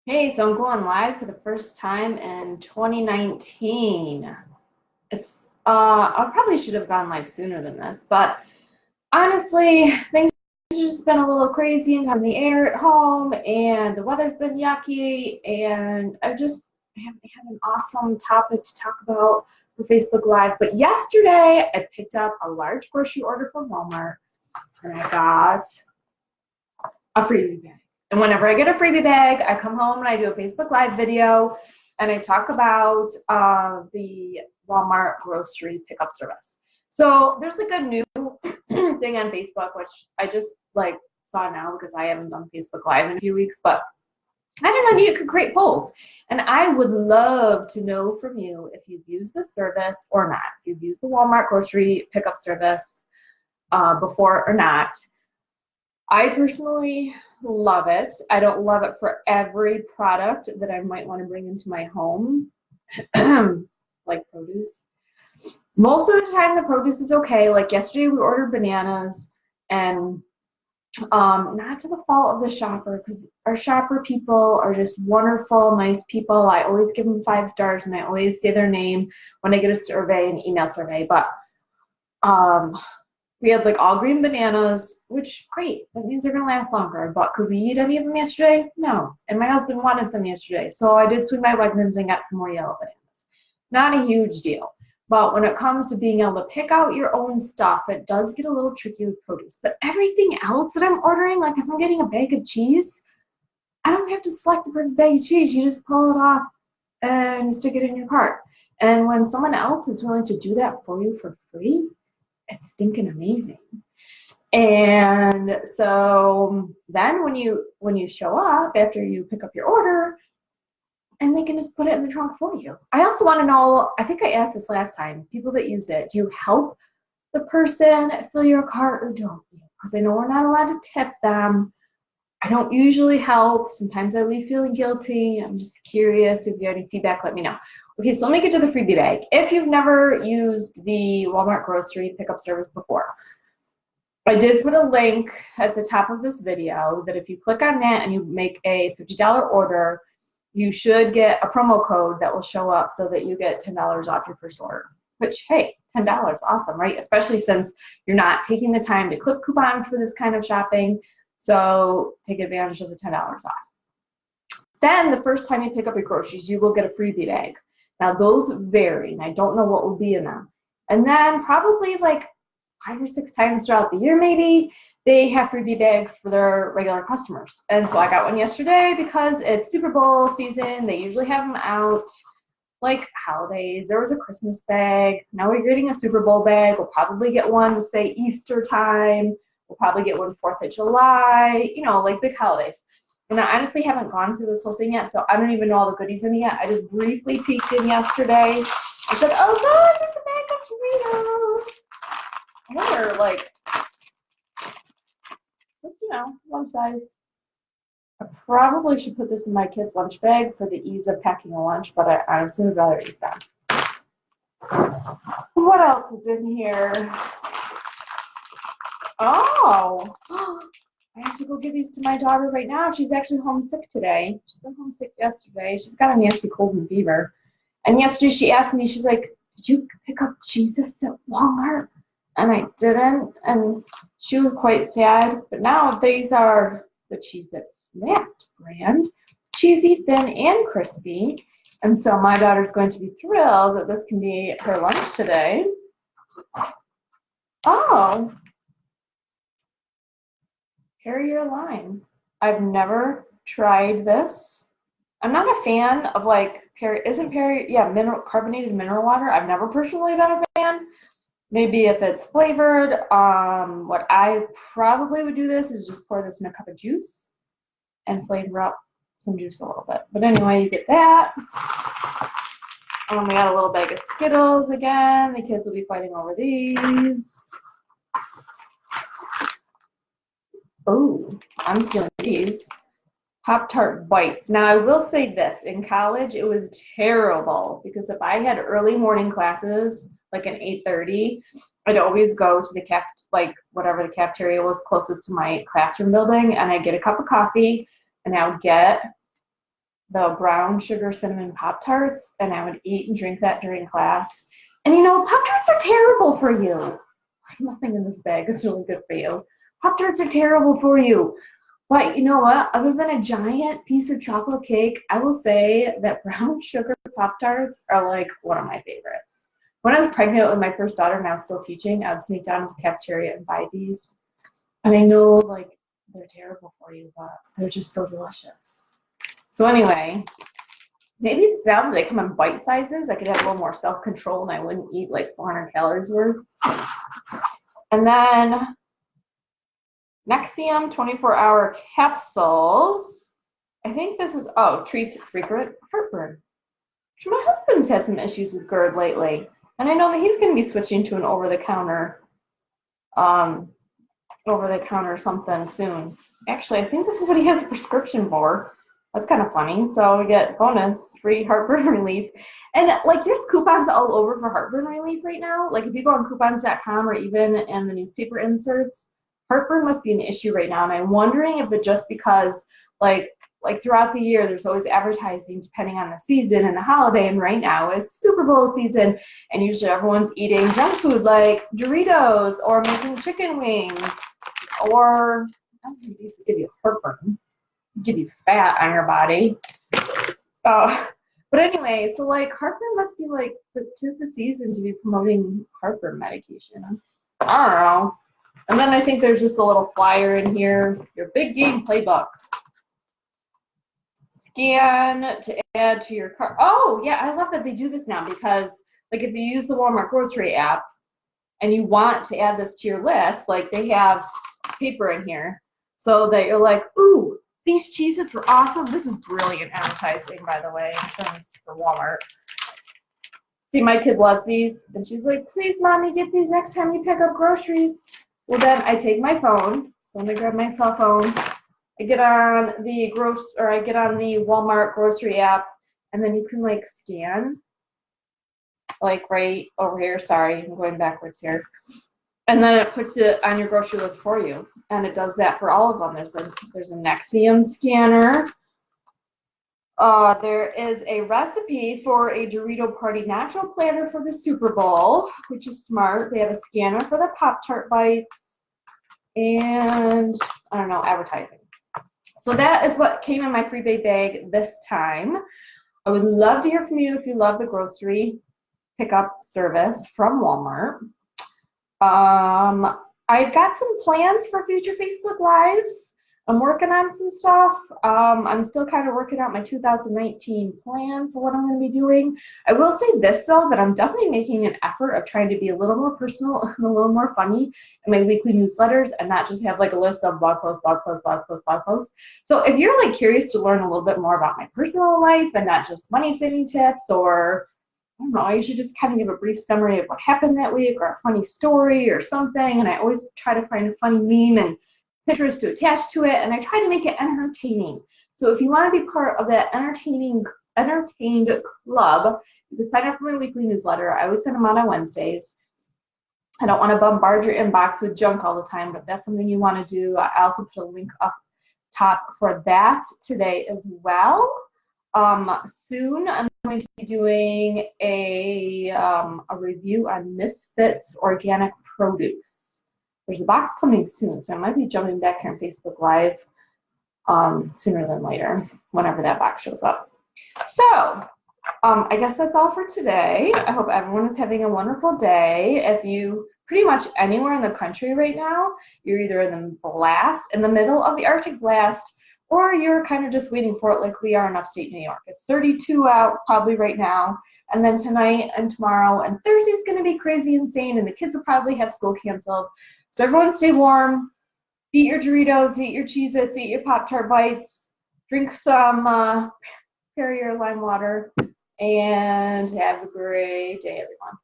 Hey, so I'm going live for the first time in 2019. I probably should have gone live sooner than this, but honestly, things have just been a little crazy and on the air at home, and the weather's been yucky, and I just haven't had an awesome topic to talk about for Facebook Live. But yesterday, I picked up a large grocery order from Walmart, and I got a freebie bag. And whenever I get a freebie bag, I come home and I do a Facebook Live video and I talk about the Walmart grocery pickup service. So there's like a new thing on Facebook, which I just like saw now because I haven't done Facebook Live in a few weeks, but I don't know, you could create polls. And I would love to know from you if you've used the service or not. If you've used the Walmart grocery pickup service before or not. I personally love it. I don't love it for every product that I might want to bring into my home, like produce. Most of the time, the produce is okay. Like yesterday, we ordered bananas, and not to the fault of the shopper, because our shopper people are just wonderful, nice people. I always give them 5 stars, and I always say their name when I get a survey, an email survey. But um, we had like all green bananas, which great. That means they're gonna last longer. But could we eat any of them yesterday? No. And my husband wanted some yesterday, so I did swing by Wegmans and got some more yellow bananas. Not a huge deal. But when it comes to being able to pick out your own stuff, it does get a little tricky with produce. But everything else that I'm ordering, like if I'm getting a bag of cheese, I don't have to select a perfect bag of cheese. You just pull it off and you stick it in your cart. And when someone else is willing to do that for you for free, it's stinking amazing. And so then when you show up after you pick up your order, and they can just put it in the trunk for you. I also want to know, I think I asked this last time, people that use it, do you help the person fill your cart or don't you? Because I know we're not allowed to tip them. I don't usually help. Sometimes I leave feeling guilty. I'm just curious. If you have any feedback, let me know. Okay, so let me get to the freebie bag. If you've never used the Walmart grocery pickup service before, I did put a link at the top of this video that if you click on that and you make a $50 order, you should get a promo code that will show up so that you get $10 off your first order. Which, hey, $10, awesome, right? Especially since you're not taking the time to clip coupons for this kind of shopping. So take advantage of the $10 off. Then the first time you pick up your groceries, you will get a freebie bag. Now those vary, and I don't know what will be in them. And then probably like 5 or 6 times throughout the year, maybe, they have freebie bags for their regular customers. And so I got one yesterday because it's Super Bowl season. They usually have them out like holidays. There was a Christmas bag. Now we're getting a Super Bowl bag. We'll probably get one to say Easter time. We'll probably get one 4th of July, like big holidays. And I honestly haven't gone through this whole thing yet, so I don't even know all the goodies in it yet. I just briefly peeked in yesterday. I said, oh, God, there's a bag of Doritos. I wonder, like, just, lunch size. I probably should put this in my kid's lunch bag for the ease of packing a lunch, but I honestly would rather eat them. What else is in here? Oh, I have to go give these to my daughter right now. She's actually homesick today. She's been homesick yesterday. She's got a nasty cold and fever. And yesterday she asked me, she's like, did you pick up Cheez-Its at Walmart? And I didn't, and she was quite sad. But now these are the Cheez-Its Snapped brand, cheesy, thin, and crispy. And so my daughter's going to be thrilled that this can be her lunch today. Oh, Perrier line. I've never tried this. I'm not a fan of like Perrier, yeah, carbonated mineral water. I've never personally been a fan. Maybe if it's flavored, what I probably would do this is just pour this in a cup of juice and flavor up some juice a little bit. But anyway, you get that. We got a little bag of Skittles again. The kids will be fighting over these. Oh, I'm stealing these. Pop-Tart Bites. Now, I will say this. In college, it was terrible because if I had early morning classes, like at 8:30, I'd always go to the whatever the cafeteria was closest to my classroom building, and I'd get a cup of coffee, and I would get the brown sugar cinnamon Pop-Tarts, and I would eat and drink that during class. And you know, Pop-Tarts are terrible for you. Nothing in this bag is really good for you. Pop-Tarts are terrible for you. But you know what? Other than a giant piece of chocolate cake, I will say that brown sugar Pop-Tarts are like one of my favorites. When I was pregnant with my first daughter and I was still teaching, I would sneak down to the cafeteria and buy these. And I know like they're terrible for you, but they're just so delicious. So anyway, maybe it's now that they come in bite sizes, I could have a little more self-control and I wouldn't eat like 400 calories worth. And then Nexium 24-hour capsules. I think this is, treats frequent heartburn. My husband's had some issues with GERD lately, and I know that he's going to be switching to an over-the-counter something soon. Actually, I think this is what he has a prescription for. That's kind of funny. So we get bonus free heartburn relief. And like there's coupons all over for heartburn relief right now. Like if you go on coupons.com or even in the newspaper inserts, heartburn must be an issue right now. And I'm wondering if it's just because like throughout the year, there's always advertising depending on the season and the holiday. And right now it's Super Bowl season. And usually everyone's eating junk food like Doritos or making chicken wings. Or I don't think these give you heartburn. Give you fat on your body. But anyway, so like heartburn must be like just the season to be promoting heartburn medication. I don't know. And then I think there's just a little flyer in here. Your big game playbook. Scan to add to your cart. Oh yeah, I love that they do this now because like if you use the Walmart grocery app and you want to add this to your list, like they have paper in here so that you're like, ooh, these Cheez-Its were awesome. This is brilliant advertising, by the way, in terms for Walmart. See, my kid loves these, and she's like, please, Mommy, get these next time you pick up groceries. Well, then I take my phone. So let me grab my cell phone. I get on the Walmart grocery app, and then you can like scan, like right over here. Sorry, I'm going backwards here. And then it puts it on your grocery list for you. And it does that for all of them. There's a Nexium scanner. There is a recipe for a Dorito Party Natural Planner for the Super Bowl, which is smart. They have a scanner for the Pop-Tart bites. And, I don't know, advertising. So that is what came in my prepaid bag this time. I would love to hear from you if you love the grocery pickup service from Walmart. I've got some plans for future Facebook Lives. I'm working on some stuff. I'm still kind of working out my 2019 plan for what I'm going to be doing. I will say this, though, that I'm definitely making an effort of trying to be a little more personal and a little more funny in my weekly newsletters and not just have like a list of blog posts, blog posts, blog posts, blog posts. So if you're like curious to learn a little bit more about my personal life and not just money saving tips or I don't know, I usually just kind of give a brief summary of what happened that week or a funny story or something. And I always try to find a funny meme and pictures to attach to it. And I try to make it entertaining. So if you want to be part of that entertained club, you can sign up for my weekly newsletter. I always send them out on Wednesdays. I don't want to bombard your inbox with junk all the time, but if that's something you want to do, I also put a link up top for that today as well. Soon I'm going to be doing a review on Misfits Organic Produce. There's a box coming soon, so I might be jumping back here on Facebook Live sooner than later, whenever that box shows up. So, I guess that's all for today. I hope everyone is having a wonderful day. If you pretty much anywhere in the country right now, you're either in the middle of the Arctic blast, or you're kind of just waiting for it like we are in upstate New York. It's 32 out probably right now, and then tonight and tomorrow and Thursday's going to be crazy insane, and the kids will probably have school canceled. So everyone stay warm, eat your Doritos, eat your Cheez-Its, eat your Pop-Tart bites, drink some Perrier lime water, and have a great day, everyone.